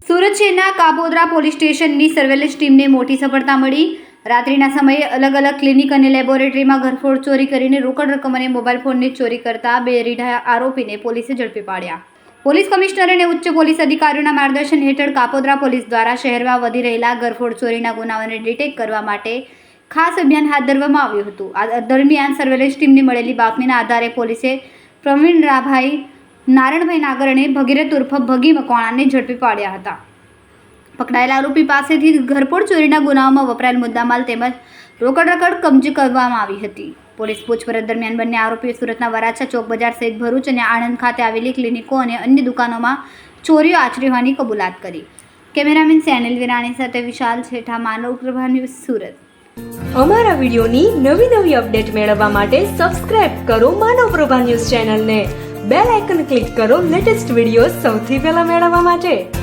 સુરત શહેરના કાપોદ્રા પોલીસ સ્ટેશનની સર્વેલન્સ ટીમને મોટી સફળતા મળી। રાત્રિના સમયે અલગ અલગ ક્લિનિક અને લેબોરેટરીમાં ઘરફોડ ચોરી કરીને રોકડ રકમ અને મોબાઈલ ફોનની ચોરી કરતા 2 રીઢા આરોપીને પોલીસે ઝડપી પાડ્યા। પોલીસ કમિશનર અને ઉચ્ચ પોલીસ અધિકારીઓના માર્ગદર્શન હેઠળ કાપોદ્રા પોલીસ દ્વારા શહેરમાં વધી રહેલા ઘરફોડ ચોરીના ગુનાઓને ડિટેક્ટ કરવા માટે ખાસ અભિયાન હાથ ધરવામાં આવ્યું હતું। આ દરમિયાન સર્વેલન્સ ટીમને મળેલી બાતમીના આધારે પોલીસે પ્રવીણ રાભાઈ, નારાયણભાઈ નાગર અને ભગીરથ ઉર્ફ ભગી મકવાણાને ઝડપી પાડ્યા હતા। પકડાયેલા આરોપી પાસેથી ઘરફોડ ચોરીના ગુનાઓમાં વપરાયેલ મુદ્દામાલ તેમજ રોકડ રકમ કબજે કરવામાં આવી હતી। પોલીસ પૂછપરછ દરમિયાન બંને આરોપીઓ સુરતના વરાછા ચોક બજાર સહિત ભરૂચ અને આણંદ ખાતે આવેલી ક્લિનિકો અને અન્ય દુકાનોમાં ચોરીઓ આચરી હોવાની કબૂલાત કરી। કેમેરામેન સેનિલ વિરાણી સાથે વિશાલ છેઠા, માનવ પ્રભા ન્યૂઝ, સુરત। અમારા વિડીયોની નવી અપડેટ મેળવવા માટે સબસ્ક્રાઇબ કરો માનવ પ્રભા ન્યૂઝ ચેનલને, બેલ આઇકન ક્લિક કરો લેટેસ્ટ વિડીયો સૌથી પહેલા મેળવવા માટે।